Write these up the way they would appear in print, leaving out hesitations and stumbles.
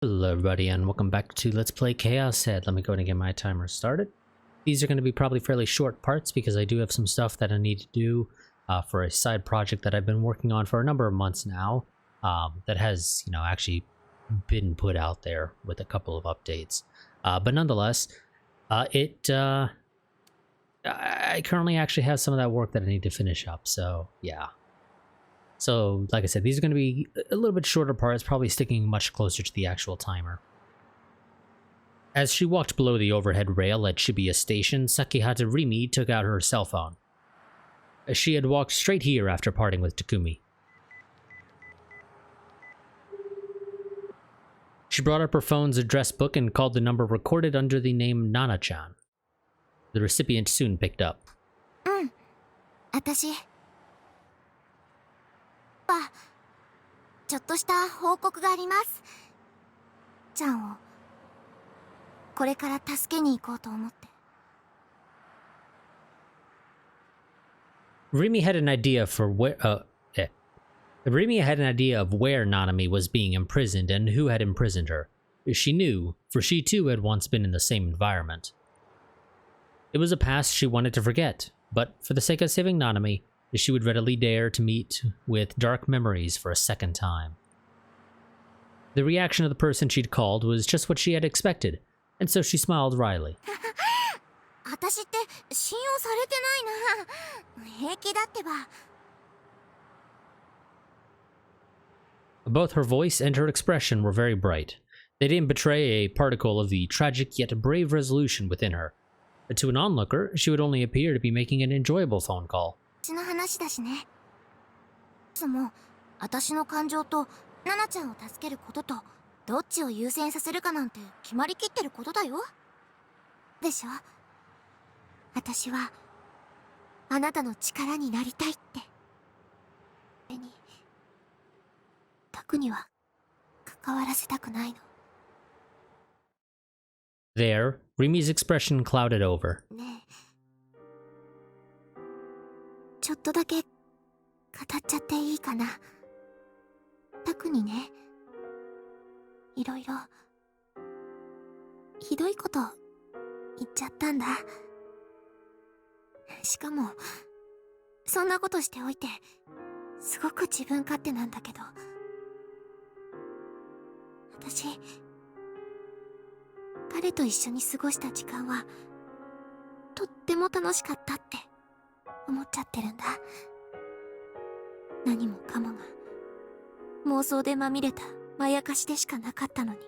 Hello everybody and welcome back to Let's Play ChäoS. Let me go ahead and get my timer started. These are going to be probably fairly short parts because I do have some stuff that I need to do for a side project that I've been working on for a number of months now that has, actually been put out there with a couple of updates. But nonetheless, I currently actually have some of that work that I need to finish up, so yeah. So, like I said, these are going to be a little bit shorter parts, probably sticking much closer to the actual timer. As she walked below the overhead rail at Shibuya Station, Sakihata Rimi took out her cell phone. She had walked straight here after parting with Takumi. She brought up her phone's address book and called the number recorded under the name Nana-chan. The recipient soon picked up. 私はちょっとした報告があります。ちゃんをこれから助けに行こうと思って。Rimi had an idea of where Nanami was being imprisoned and who had imprisoned her. She knew, for she too had once been in the same environment. It was a past she wanted to forget, but for the sake of saving Nanami, she would readily dare to meet with dark memories for a second time. The reaction of the person she'd called was just what she had expected, and so she smiled wryly. 私って信用されてないな。平気だってば。Both her voice and her expression were very bright. They didn't betray a particle of the tragic yet brave resolution within her. To an onlooker, she would only appear to be making an enjoyable phone call. 私の話だしね。いつも私の感情とナナちゃんを助けることとどっちを優先させるかなんて決まりきってることだよ。でしょ？私はあなたの力になりたいって。それにタクには関わらせたくないの。There, Rimi's expression clouded over. ねえ。ちょっとだけ語っちゃっていいかな。タクにね、いろいろひどいこと言っちゃったんだ。しかもそんなことしておいてすごく自分勝手なんだけど、私彼と一緒に過ごした時間はとっても楽しかったって思っちゃってるんだ。何もかもが妄想でまみれたまやかしでしかなかったのに。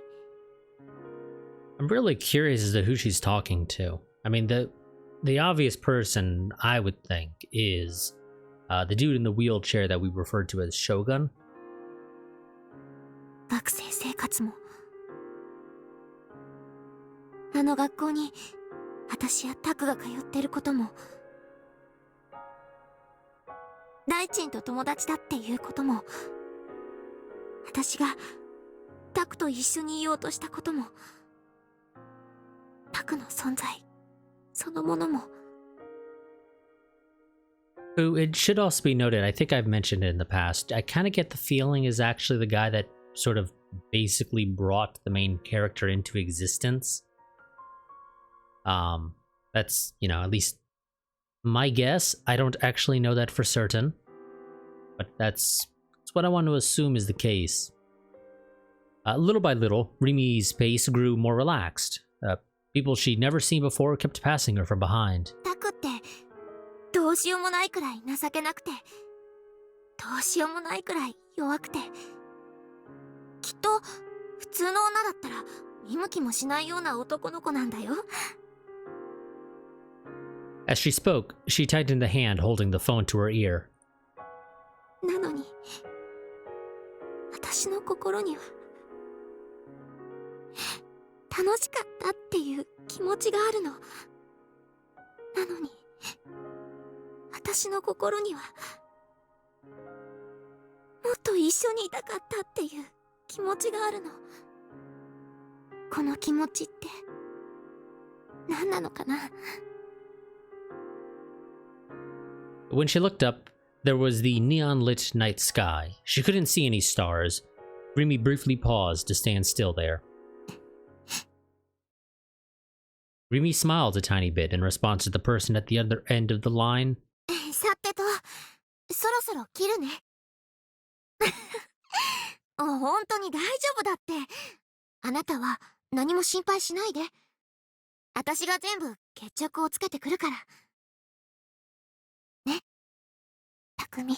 I'm really curious as to who she's talking to. I mean, the obvious person I would think is the dude in the wheelchair that we referred to as Shogun. 学生生活もあの学校に私やタクが通ってることも、大臣と友達だっていうことも、私がタクと一緒にいようとしたことも、タクの存在そのものも。Who, it should also be noted, I think I've mentioned it in the past, I kind of get the feeling is actually the guy that sort of basically brought the main character into existence. That's, at least my guess. I don't actually know that for certain, but that's what I want to assume is the case. Little by little, Rimi's pace grew more relaxed. People she'd never seen before kept passing her from behind. タクってどうしようもないくらい情けなくて、どうしようもないくらい弱くて、きっと普通の女だったら見向きもしないような男の子なんだよ。As she spoke, she tightened the hand holding the phone to her ear. なのに私の心には楽しかったっていう気持ちがあるの。なのに私の心にはもっと一緒にいたかったっていう気持ちがあるの。この気持ちって何なのかな。When she looked up, there was the neon-lit night sky. She couldn't see any stars, Rimi briefly paused to stand still there. Rimi smiled a tiny bit in response to the person at the other end of the line. さてと、そろそろ切るね。本当に大丈夫だって。あなたは何も心配しないで。私が全部決着をつけてくるから。ね、匠。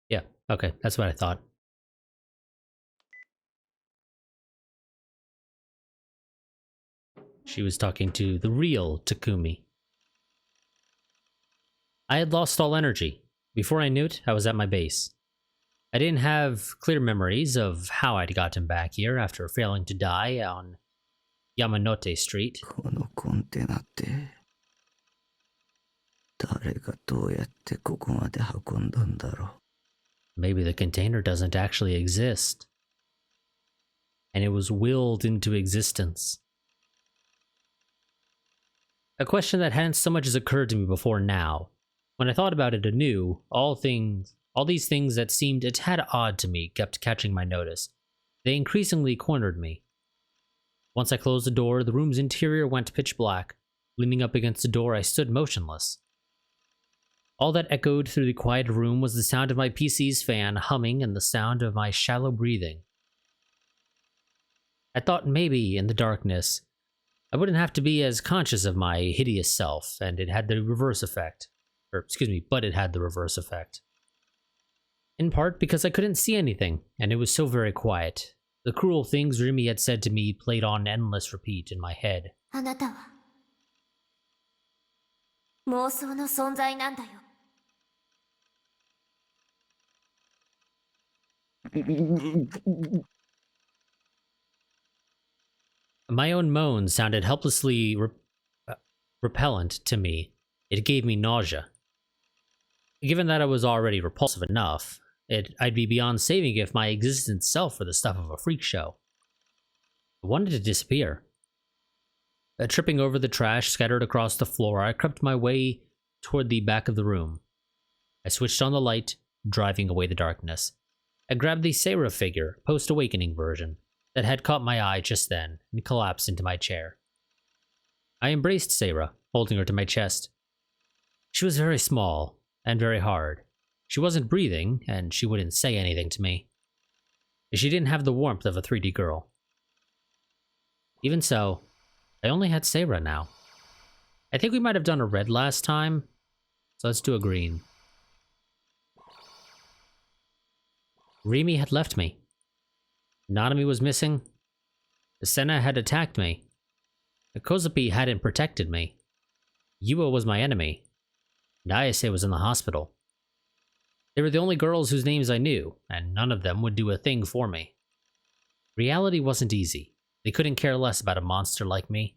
Yeah, okay, that's what I thought. She was talking to the real Takumi. I had lost all energy. Before I knew it, I was at my base. I didn't have clear memories of how I'd gotten back here after failing to die on Yamanote Street. このコンテナって誰がどうやってここまで運んだんだろう。 Maybe the container doesn't actually exist. And it was willed into existence. A question that hadn't so much as occurred to me before now. When I thought about it anew, all these things that seemed a tad odd to me kept catching my notice. They increasingly cornered me. Once I closed the door, the room's interior went pitch black. Leaning up against the door, I stood motionless. All that echoed through the quiet room was the sound of my PC's fan humming and the sound of my shallow breathing. I thought maybe, in the darkness, I wouldn't have to be as conscious of my hideous self, and it had the reverse effect. But it had the reverse effect. In part because I couldn't see anything, and it was so very quiet. The cruel things Rimi had said to me played on endless repeat in my head. あなたは妄想の存在なんだよ。My own moans sounded helplessly repellent to me. It gave me nausea. Given that I was already repulsive enough, I'd be beyond saving if my existence itself were the stuff of a freak show. I wanted to disappear. Tripping over the trash scattered across the floor, I crept my way toward the back of the room. I switched on the light, driving away the darkness. I grabbed the Sarah figure, post-awakening version, that had caught my eye just then, and collapsed into my chair. I embraced Sarah, holding her to my chest. She was very small, and very hard. She wasn't breathing, and she wouldn't say anything to me. She didn't have the warmth of a 3D girl. Even so, I only had Sarah now. I think we might have done a red last time, so let's do a green. Rimi had left me. Nanami was missing. Senna had attacked me. Kozapi hadn't protected me. Yua was my enemy. And Ayase was in the hospital. They were the only girls whose names I knew, and none of them would do a thing for me. Reality wasn't easy. They couldn't care less about a monster like me.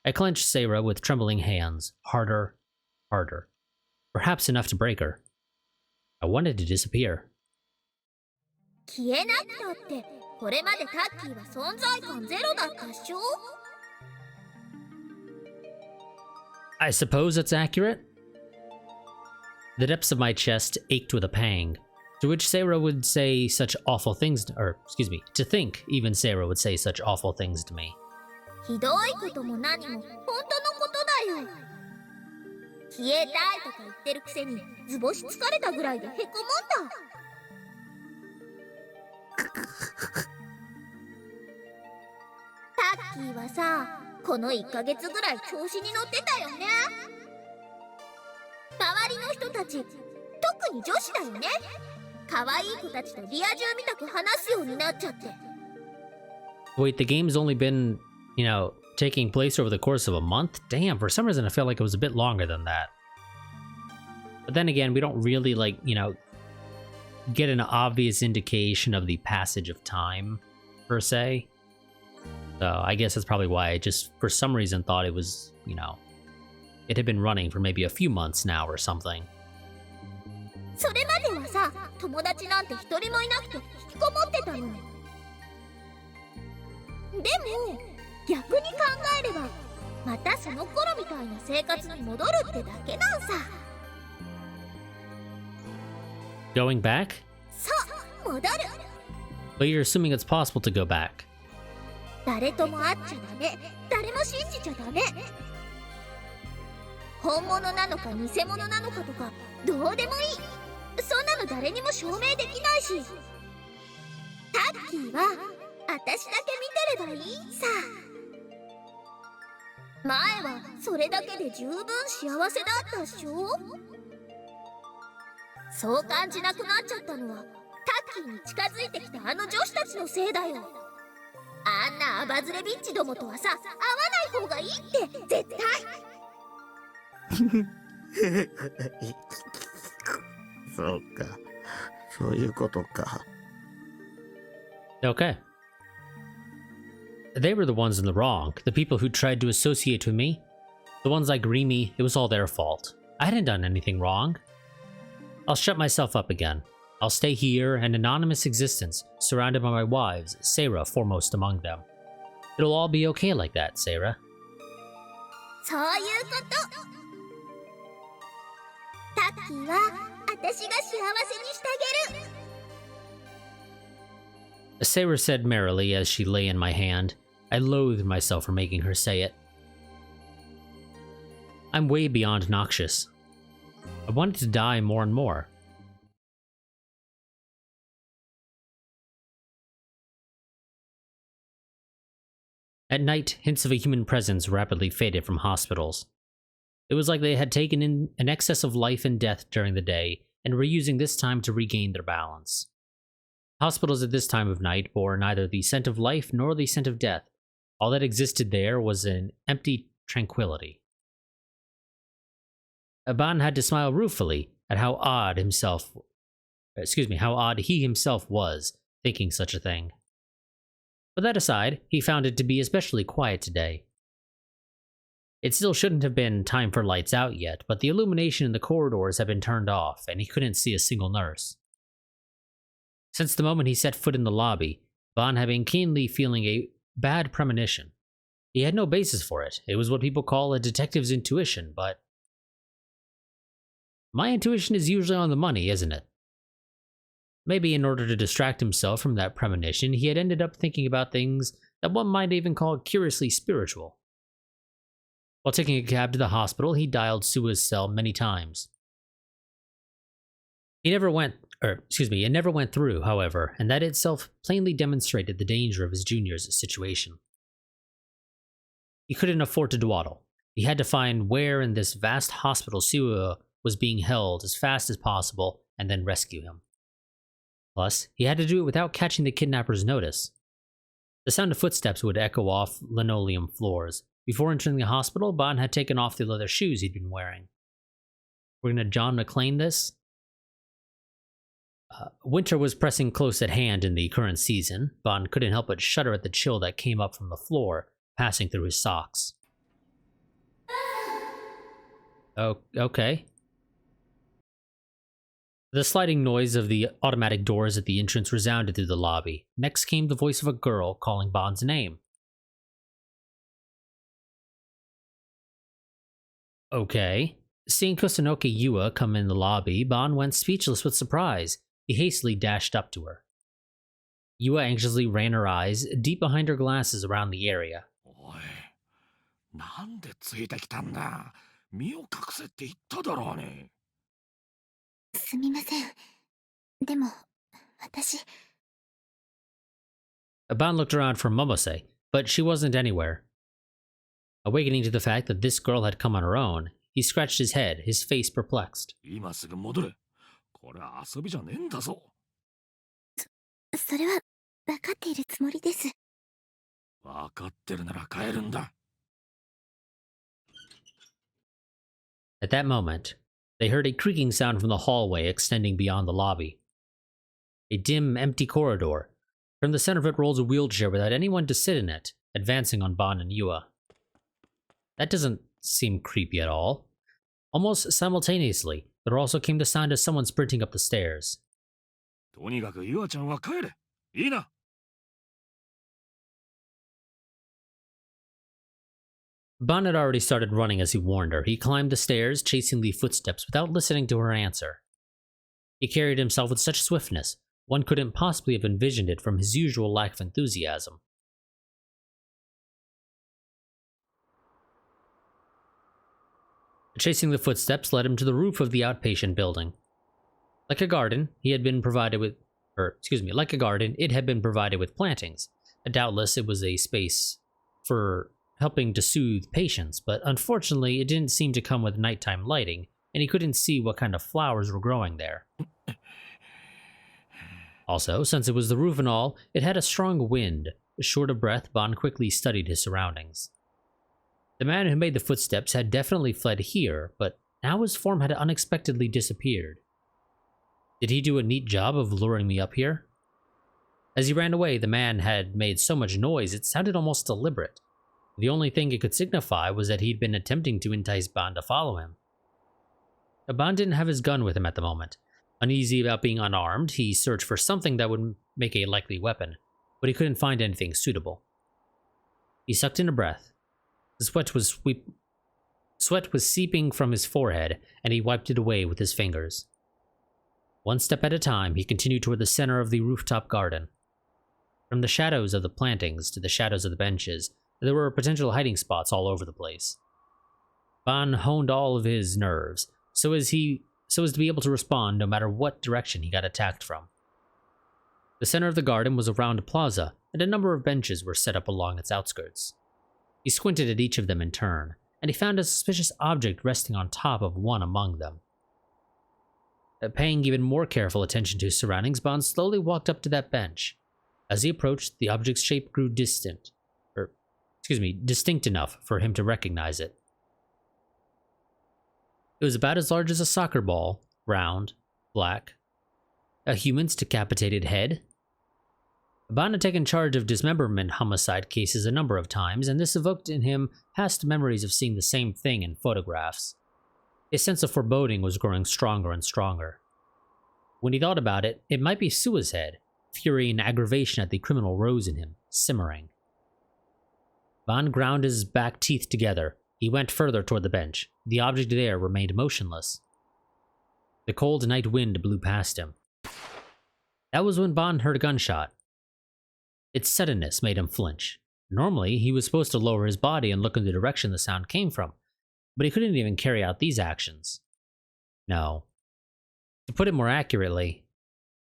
I clenched Sarah with trembling hands, harder, harder. Perhaps enough to break her. I wanted to disappear. 消えなくたって、これまでタッキーは存在感ゼロだったっしょ? I suppose that's accurate. The depths of my chest ached with a pang, to which Sarah would say such awful things, to think even Sarah would say such awful things to me. ひどいことも何も本当のことだよ。消えたいとか言ってるくせに図星疲れたぐらいでへこむんだ。タッキーはさ、この1ヶ月ぐらい調子に乗ってたよね。周りの人たち、特に女子だよね。可愛い子たちとリア充みたく話すようになっちゃって。Wait, the game's only been, taking place over the course of a month? Damn, for some reason I felt like it was a bit longer than that. But then again, we don't really, get an obvious indication of the passage of time, per se. So I guess that's probably why I just, for some reason, thought it was, it had been running for maybe a few months now or something. それまではさ、友達なんて一人もいなくて引きこもってたの。でも、逆に考えれば、またその頃みたいな生活に戻るってだけなんさ。Going back? そう、戻る。But you're assuming it's possible to go back. 誰とも会っちゃダメ、誰も信じちゃダメ。本物なのか偽物なのかとかどうでもいい。そんなの誰にも証明できないし。タッキーは私だけ見てればいいさ。前はそれだけで十分幸せだったっしょ。そう感じなくなっちゃったのはタッキーに近づいてきたあの女子たちのせいだよ。あんなアバズレビッチどもとはさ、会わない方がいいって絶対。そうか、そういうことか。Okay. They were the ones in the wrong. The people who tried to associate with me. The ones like Remy, it was all their fault. I hadn't done anything wrong. I'll shut myself up again. I'll stay here, an anonymous existence, surrounded by my wives, Sarah foremost among them. It'll all be okay like that, Sarah. そういうこと。タッキーは私が幸せにしてあげる。Sarah said merrily as she lay in my hand. I loathed myself for making her say it. I'm way beyond noxious. I wanted to die more and more. At night, hints of a human presence rapidly faded from hospitals. It was like they had taken in an excess of life and death during the day and were using this time to regain their balance. Hospitals at this time of night bore neither the scent of life nor the scent of death. All that existed there was an empty tranquility. Aban had to smile ruefully at how odd he himself was, thinking such a thing. But that aside, he found it to be especially quiet today. It still shouldn't have been time for lights out yet, but the illumination in the corridors had been turned off, and he couldn't see a single nurse. Since the moment he set foot in the lobby, Ban had been keenly feeling a bad premonition. He had no basis for it. It was what people call a detective's intuition, but... My intuition is usually on the money, isn't it? Maybe in order to distract himself from that premonition, he had ended up thinking about things that one might even call curiously spiritual. While taking a cab to the hospital, he dialed Sua's cell many times. It never went through, however, and that itself plainly demonstrated the danger of his junior's situation. He couldn't afford to dawdle. He had to find where in this vast hospital Sua was being held as fast as possible and then rescue him. Plus, he had to do it without catching the kidnapper's notice. The sound of footsteps would echo off linoleum floors. Before entering the hospital, Ban had taken off the leather shoes he'd been wearing. We're gonna John McClane this? Winter was pressing close at hand in the current season. Ban couldn't help but shudder at the chill that came up from the floor, passing through his socks. Oh, okay. The sliding noise of the automatic doors at the entrance resounded through the lobby. Next came the voice of a girl calling Ban's name. Okay. Seeing Kusunoki Yua come in the lobby, Ban went speechless with surprise. He hastily dashed up to her. Yua anxiously ran her eyes deep behind her glasses around the area. おい、なんでついてきたんだ。身を隠せって言っただろうね。すみません。でも、私。Ban looked around for Momose, but she wasn't anywhere. Awakening to the fact that this girl had come on her own, he scratched his head, his face perplexed. 今すぐ戻れ。これは遊びじゃねえんだぞ。それは分かっているつもりです。分かってるなら帰るんだ。At that moment, they heard a creaking sound from the hallway extending beyond the lobby. A dim, empty corridor. From the center of it rolls a wheelchair without anyone to sit in it, advancing on Ban and Yua. That doesn't seem creepy at all. Almost simultaneously, there also came the sound of someone sprinting up the stairs. とにかくユアちゃんは帰れ。いいな。Ban had already started running as he warned her. He climbed the stairs, chasing the footsteps without listening to her answer. He carried himself with such swiftness, One couldn't possibly have envisioned it from his usual lack of enthusiasm. Chasing the footsteps led him to the roof of the outpatient building. Like a garden, it had been provided with plantings. Doubtless it was a space for helping to soothe patients, but unfortunately it didn't seem to come with nighttime lighting, and he couldn't see what kind of flowers were growing there. Also, since it was the roof and all, it had a strong wind. Short of breath, Bon quickly studied his surroundings. The man who made the footsteps had definitely fled here, but now his form had unexpectedly disappeared. Did he do a neat job of luring me up here? As he ran away, the man had made so much noise it sounded almost deliberate. The only thing it could signify was that he'd been attempting to entice Bon to follow him. Bon didn't have his gun with him at the moment. Uneasy about being unarmed, he searched for something that would make a likely weapon, but he couldn't find anything suitable. He sucked in a breath. The sweat was seeping from his forehead, and he wiped it away with his fingers. One step at a time, he continued toward the center of the rooftop garden. From the shadows of the plantings to the shadows of the benches, there were potential hiding spots all over the place. Bon honed all of his nerves, so as to be able to respond no matter what direction he got attacked from. The center of the garden was a round plaza, and a number of benches were set up along its outskirts. He squinted at each of them in turn, and he found a suspicious object resting on top of one among them. Paying even more careful attention to his surroundings, Bon slowly walked up to that bench. As he approached, the object's shape grew distinct enough for him to recognize it. It was about as large as a soccer ball, round, black. A human's decapitated head? Bon had taken charge of dismemberment homicide cases a number of times, and this evoked in him past memories of seeing the same thing in photographs. His sense of foreboding was growing stronger and stronger. When he thought about it, it might be Sua's head. Fury and aggravation at the criminal rose in him, simmering. Bon ground his back teeth together. He went further toward the bench. The object there remained motionless. The cold night wind blew past him. That was when Bon heard a gunshot. Its suddenness made him flinch. Normally, he was supposed to lower his body and look in the direction the sound came from, but he couldn't even carry out these actions. No. To put it more accurately,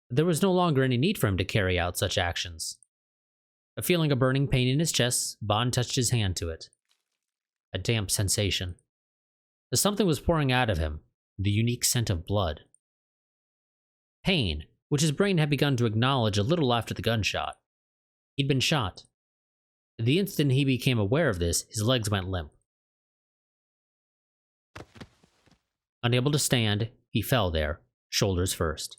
there was no longer any need for him to carry out such actions. Feeling a burning pain in his chest, Bon touched his hand to it. A damp sensation. Something was pouring out of him, the unique scent of blood. Pain, which his brain had begun to acknowledge a little after the gunshot. He'd been shot. The instant he became aware of this, his legs went limp. Unable to stand, he fell there, shoulders first.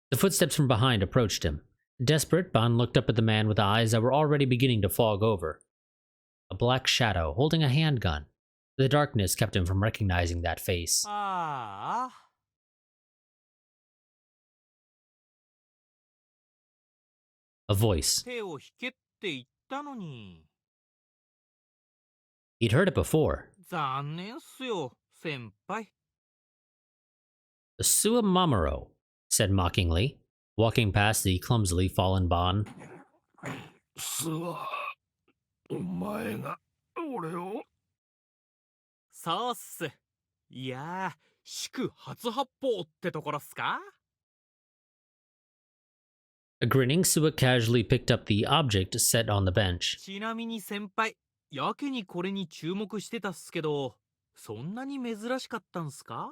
The footsteps from behind approached him. Desperate, Bon looked up at the man with eyes that were already beginning to fog over. A black shadow holding a handgun. The darkness kept him from recognizing that face. A voice. He'd heard it before. Sua Mamoru, said mockingly, walking past the clumsily fallen Bon. お前が俺をそうっす。いやー、祝初発砲ってところっすか? Grinning, Sua casually picked up the object set on the bench. ちなみに先輩、やけにこれに注目してたっすけど、そんなに珍しかったんすか?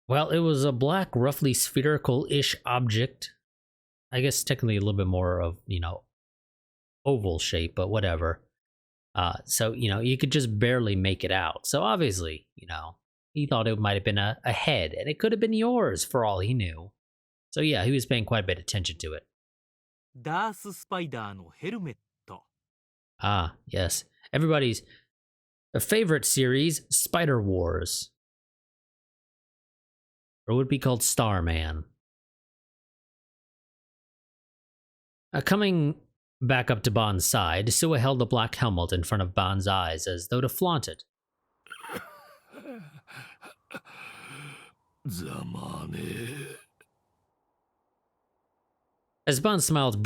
Well, it was a black, roughly spherical-ish object. I guess technically a little bit more of, oval shape, but whatever. So, you could just barely make it out. So obviously, he thought it might have been a head, and it could have been yours for all he knew. So yeah, he was paying quite a bit of attention to it. ダーススパイダーのヘルメット。 Ah, yes. Everybody's favorite series, Spider Wars. Or would be called Starman. Coming back up to Bon's side, Sua held the black helmet in front of Bon's eyes as though to flaunt it. ざまねえ。 As Bond smiled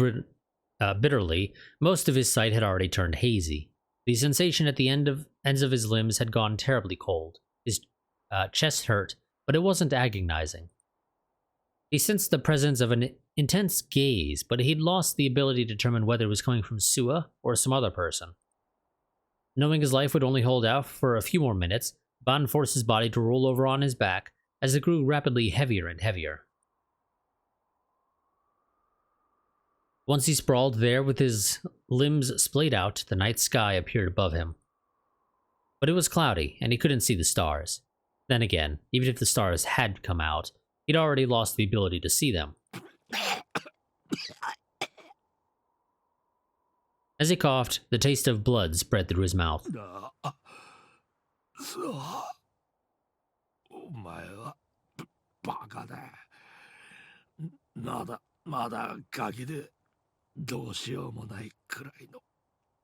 bitterly, most of his sight had already turned hazy. The sensation at the ends of his limbs had gone terribly cold. His chest hurt, but it wasn't agonizing. He sensed the presence of an intense gaze, but he'd lost the ability to determine whether it was coming from Sua or some other person. Knowing his life would only hold out for a few more minutes, Bond forced his body to roll over on his back as it grew rapidly heavier and heavier. Once he sprawled there with his limbs splayed out, the night sky appeared above him. But it was cloudy, and he couldn't see the stars. Then again, even if the stars had come out, he'd already lost the ability to see them. As he coughed, the taste of blood spread through his mouth. そう。お前はバカだ。まだガキでどうしようもないくらいの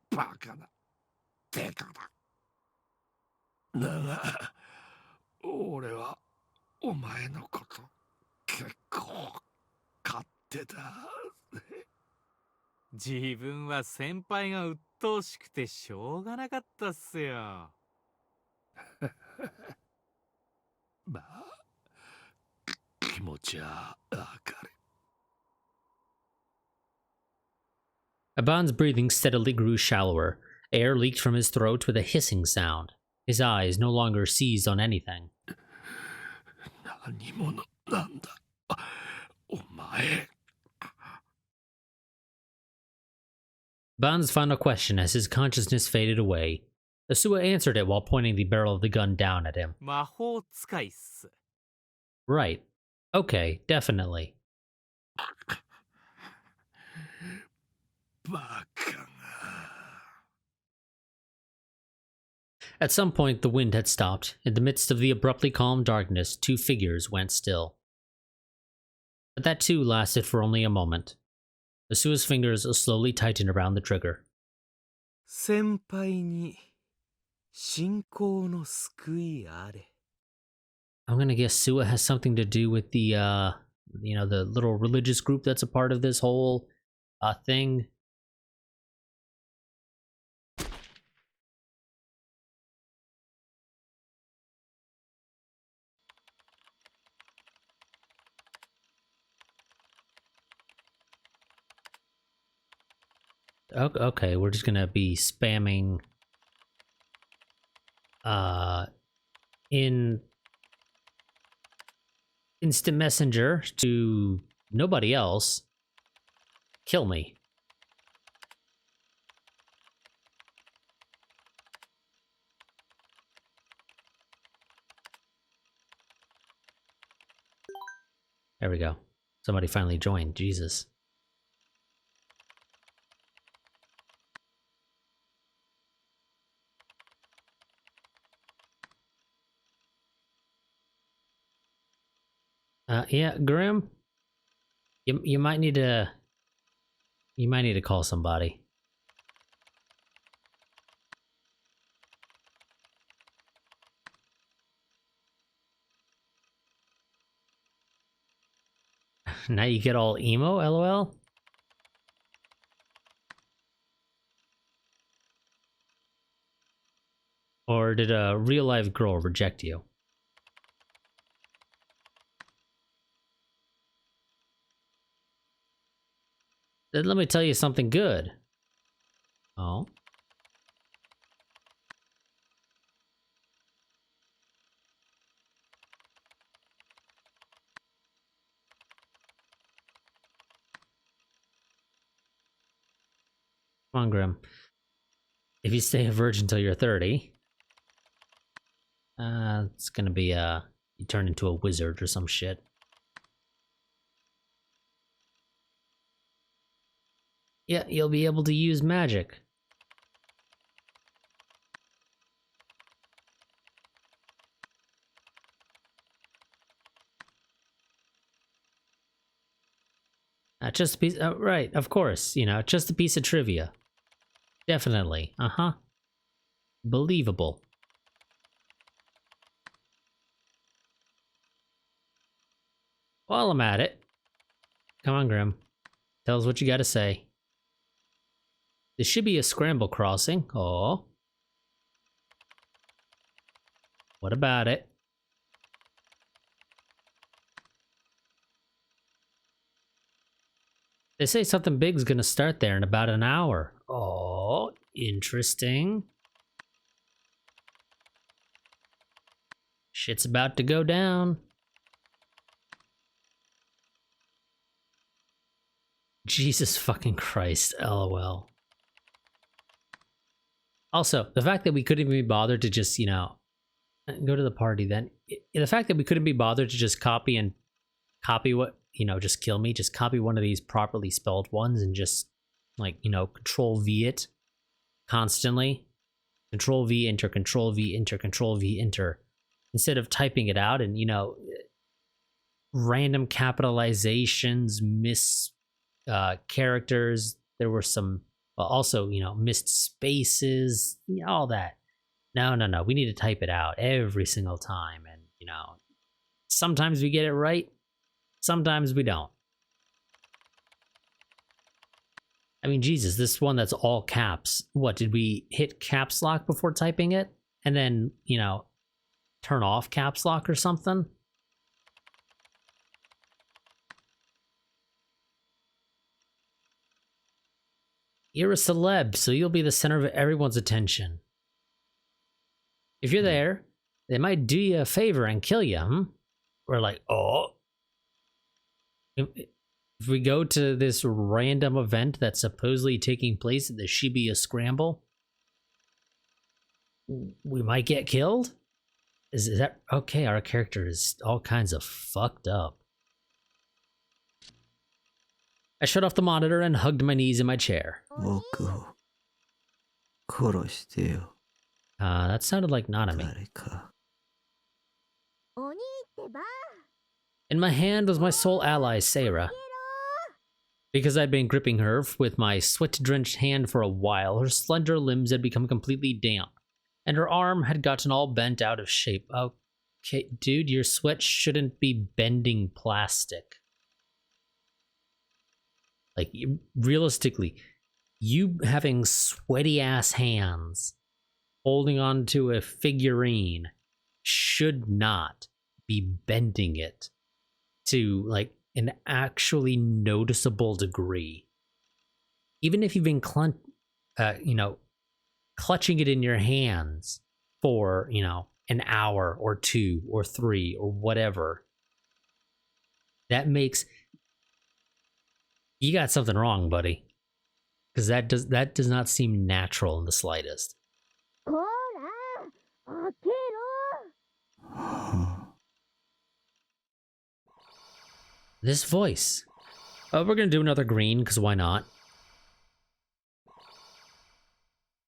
バカなデカだ。だが俺はお前のこと結構勝手だ。自分は先輩が鬱陶しくてしょうがなかったっすよ。まあ気持ちはわかる。 Aban's breathing steadily grew shallower. Air leaked from his throat with a hissing sound. His eyes no longer seized on anything. 何者なんだお前。 Ban's final question as his consciousness faded away. Asua answered it while pointing the barrel of the gun down at him. 魔法使いっす。 Right. Okay, definitely. バカが。 At some point, the wind had stopped. In the midst of the abruptly calm darkness, two figures went still. But that too lasted for only a moment. Asua's fingers slowly tightened around the trigger. 先輩に信仰の救いあれ。 I'm gonna guess Sua has something to do with the, the little religious group that's a part of this whole, thing. Okay, we're just gonna be spamming, in instant messenger to nobody else. Kill me. There we go. Somebody finally joined. Jesus. Yeah, Grim. You might need to call somebody. Now you get all emo, lol? Or did a real-life girl reject you? Then let me tell you something good. Oh. Come on, Grim. If you stay a virgin till you're 30, it's gonna be, you turn into a wizard or some shit. Yeah, you'll be able to use magic. Just a piece, right, of course, just a piece of trivia. Definitely, uh-huh. Believable. While I'm at it, come on, Grim. Tell us what you gotta say. This should be a scramble crossing. Oh. What about it? They say something big's gonna start there in about an hour. Oh, interesting. Shit's about to go down. Jesus fucking Christ, lol. Also, the fact that we couldn't even be bothered to just, you know, go to the party then. The fact that we couldn't be bothered to just copy what, you know, just kill me, just copy one of these properly spelled ones and just, like, you know, control V it constantly. Control V, enter, control V, enter, control V, enter. Instead of typing it out and, you know, random capitalizations, characters. There were some also, you know, missed spaces, you know, all that. No. We need to type it out every single time. And, you know, sometimes we get it right. Sometimes we don't. I mean, Jesus, this one that's all caps. What, did we hit caps lock before typing it? And then, you know, turn off caps lock or something? You're a celeb, so you'll be the center of everyone's attention. If you're there, they might do you a favor and kill you, hmm? We're like, oh. If we go to this random event that's supposedly taking place at the Shibuya Scramble, we might get killed? Is that okay? Our character is all kinds of fucked up. I shut off the monitor and hugged my knees in my chair. That sounded like Nanami. In my hand was my sole ally, Seira. Because I'd been gripping her with my sweat-drenched hand for a while, her slender limbs had become completely damp, and her arm had gotten all bent out of shape. Okay, dude, your sweat shouldn't be bending plastic. Like, realistically, you having sweaty-ass hands holding on to a figurine should not be bending it to, like, an actually noticeable degree. Even if you've been clutching it in your hands for, you know, an hour or 2 or 3 or whatever, that makes... You got something wrong, buddy. Because that does not seem natural in the slightest. This voice. Oh, we're gonna do another green, because why not?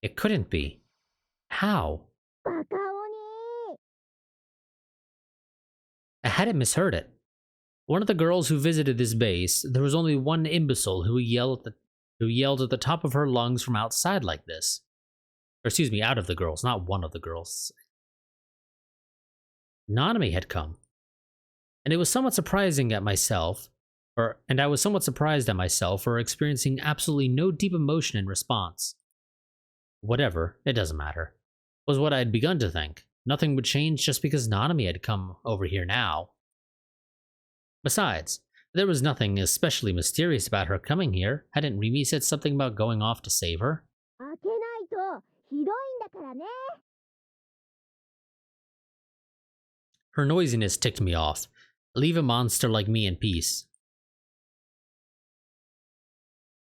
It couldn't be. How? I hadn't misheard it. One of the girls who visited this base, there was only one imbecile who yelled at the top of her lungs from outside like this. Or excuse me, out of the girls, not one of the girls. Nanami had come. And I was somewhat surprised at myself for experiencing absolutely no deep emotion in response. Whatever, it doesn't matter. Was what I had begun to think. Nothing would change just because Nanami had come over here now. Besides, there was nothing especially mysterious about her coming here. Hadn't Rimi said something about going off to save her? Her noisiness ticked me off. Leave a monster like me in peace.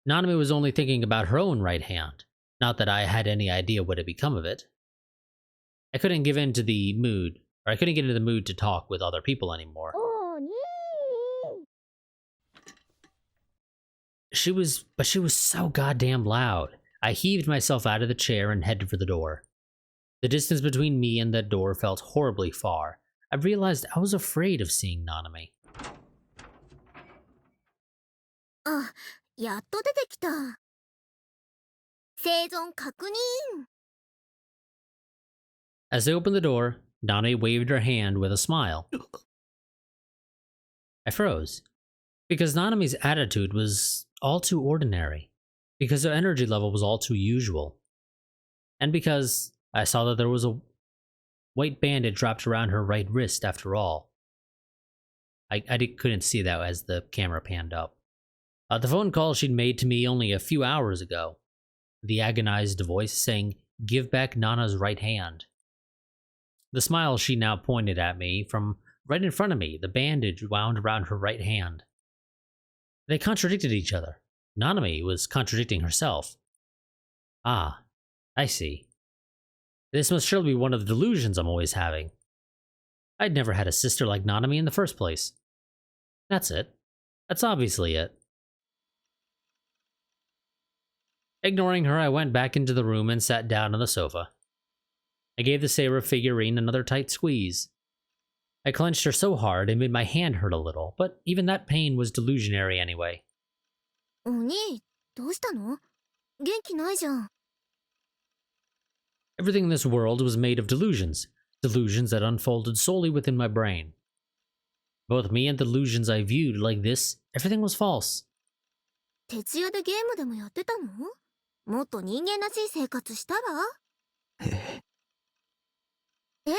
Nanami was only thinking about her own right hand. Not that I had any idea what had become of it. I couldn't get into the mood to talk with other people anymore. She was so goddamn loud. I heaved myself out of the chair and headed for the door. The distance between me and that door felt horribly far. I realized I was afraid of seeing Nanami. あ、やっと出てきた。生存確認。As I opened the door, Nanami waved her hand with a smile. I froze. Because Nanami's attitude was all too ordinary. Because her energy level was all too usual. And because I saw that there was a white bandage wrapped around her right wrist after all. I couldn't see that as the camera panned up. The phone call she'd made to me only a few hours ago. The agonized voice saying, "Give back Nana's right hand." The smile she now pointed at me from right in front of me, the bandage wound around her right hand. They contradicted each other. Nanami was contradicting herself. Ah, I see. This must surely be one of the delusions I'm always having. I'd never had a sister like Nanami in the first place. That's it. That's obviously it. Ignoring her, I went back into the room and sat down on the sofa. I gave the Sarah figurine another tight squeeze. I clenched her so hard it made my hand hurt a little, but even that pain was delusionary anyway. お兄、どうしたの？元気ないじゃん。 Everything in this world was made of delusions. Delusions that unfolded solely within my brain. Both me and the delusions I viewed like this, everything was false. 徹夜でゲームでもやってたの？もっと人間らしい生活したら？え、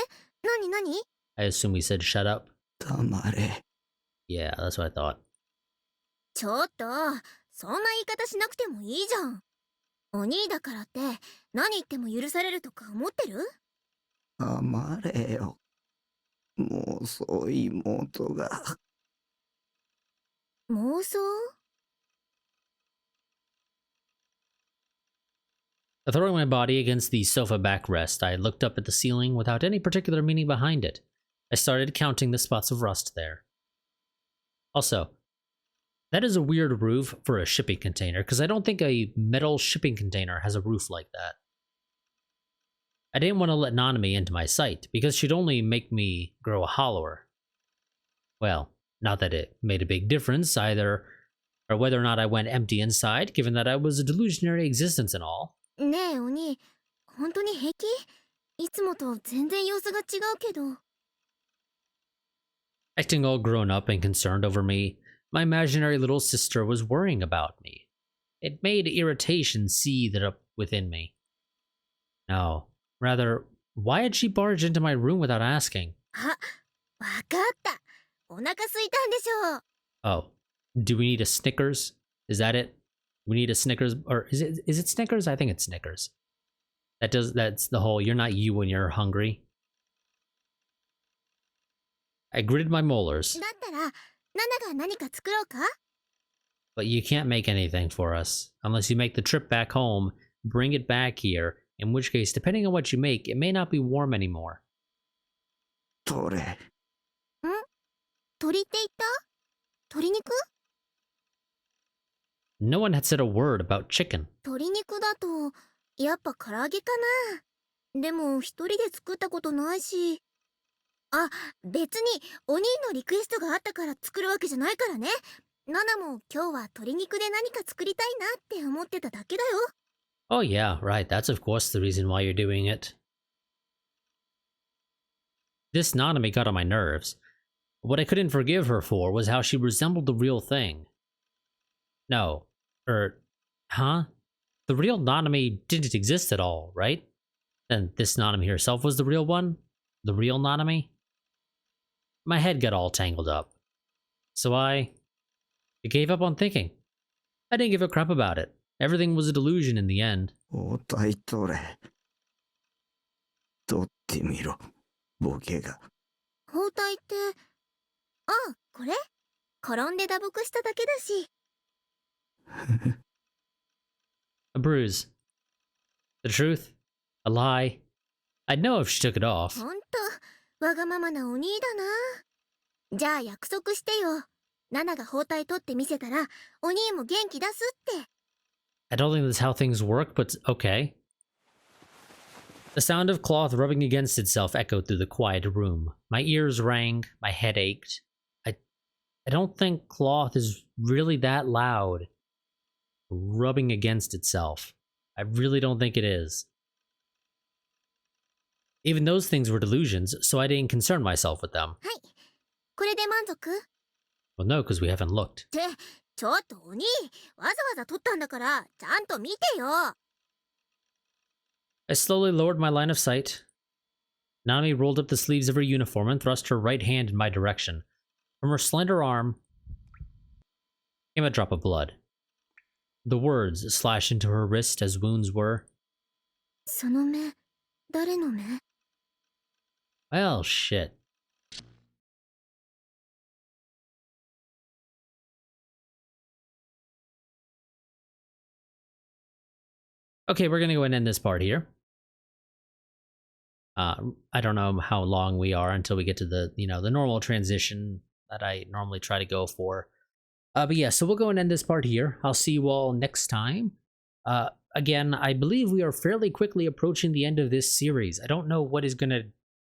なになに？ I assume he said shut up. 黙れ。 Yeah, that's what I thought. ちょっと、そんな言い方しなくてもいいじゃん。お兄だからって何言っても許されるとか思ってる？黙れよ。もうそう妹が。妄想？ Throwing my body against the sofa backrest, I looked up at the ceiling without any particular meaning behind it. I started counting the spots of rust there. Also, that is a weird roof for a shipping container, because I don't think a metal shipping container has a roof like that. I didn't want to let Nanami into my sight, because she'd only make me grow hollower. Well, not that it made a big difference either, or whether or not I went empty inside, given that I was a delusionary existence and all. ねえお兄、本当に平気？いつもと全然様子が違うけど。 Acting all grown up and concerned over me, my imaginary little sister was worrying about me. It made irritation seethe up within me. No, rather, why had she barged into my room without asking? あ、わかった。お腹空いたんでしょう。 Oh, do we need a Snickers? Is that it? We need a Snickers, or is it Snickers? I think it's Snickers. That's the whole, you're not you when you're hungry. I gritted my molars. だったら、ナナが何か作ろうか？ But you can't make anything for us. Unless you make the trip back home, bring it back here, in which case, depending on what you make, it may not be warm anymore. 取れ。ん？鳥って言った？鶏肉？ No one had said a word about chicken. 鶏肉だと、やっぱ唐揚げかな。でも、一人で作ったことないし。あ、別に、お兄のリクエストがあったから作るわけじゃないからね。ナナも今日は鶏肉で何か作りたいなって思ってただけだよ。 Oh yeah, right, that's of course the reason why you're doing it. This Nanami got on my nerves. What I couldn't forgive her for was how she resembled the real thing. No. Huh? The real Nanami didn't exist at all, right? Then this Nanami herself was the real one? The real Nanami? My head got all tangled up. So I gave up on thinking. I didn't give a crap about it. Everything was a delusion in the end. 包帯取れ。取ってみろ。ボケが。包帯って、あ、これ？転んで打撲しただけだし。A bruise. The truth? A lie? I'd know if she took it off. ほんと、わがままなお兄だな。じゃあ約束してよ。ナナが包帯取ってみせたら、お兄も元気出すって。 I don't think that's how things work, but okay. The sound of cloth rubbing against itself echoed through the quiet room. My ears rang, my head ached. I don't think cloth is really that loud. Rubbing against itself. I really don't think it is. Even those things were delusions, so I didn't concern myself with them. はい。これで満足？ Well, no, because we haven't looked. ってちょっとお兄、わざわざ撮ったんだからちゃんと見てよ。 I slowly lowered my line of sight. Nanami rolled up the sleeves of her uniform and thrust her right hand in my direction. From her slender arm came a drop of blood. The words slashed into her wrist as wounds were. その目、誰の目？ Well, shit. Okay, we're gonna go ahead and end this part here. I don't know how long we are until we get to the, the normal transition that I normally try to go for. But yeah, so we'll go and end this part here. I'll see you all next time. Again, I believe we are fairly quickly approaching the end of this series. I don't know what is going to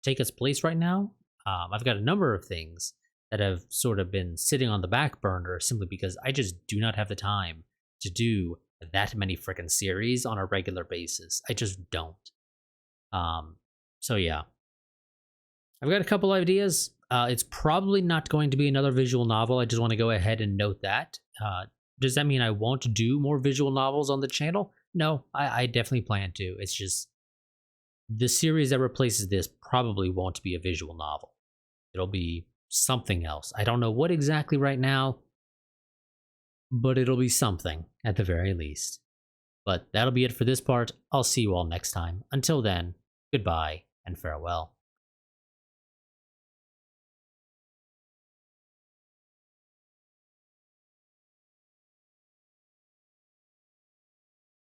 take its place right now. I've got a number of things that have sort of been sitting on the back burner simply because I just do not have the time to do that many frickin' series on a regular basis. I just don't. So yeah. I've got a couple ideas. It's probably not going to be another visual novel. I just want to go ahead and note that. Does that mean I won't do more visual novels on the channel? No, I definitely plan to. It's just the series that replaces this probably won't be a visual novel. It'll be something else. I don't know what exactly right now, but it'll be something at the very least. But that'll be it for this part. I'll see you all next time. Until then, goodbye and farewell.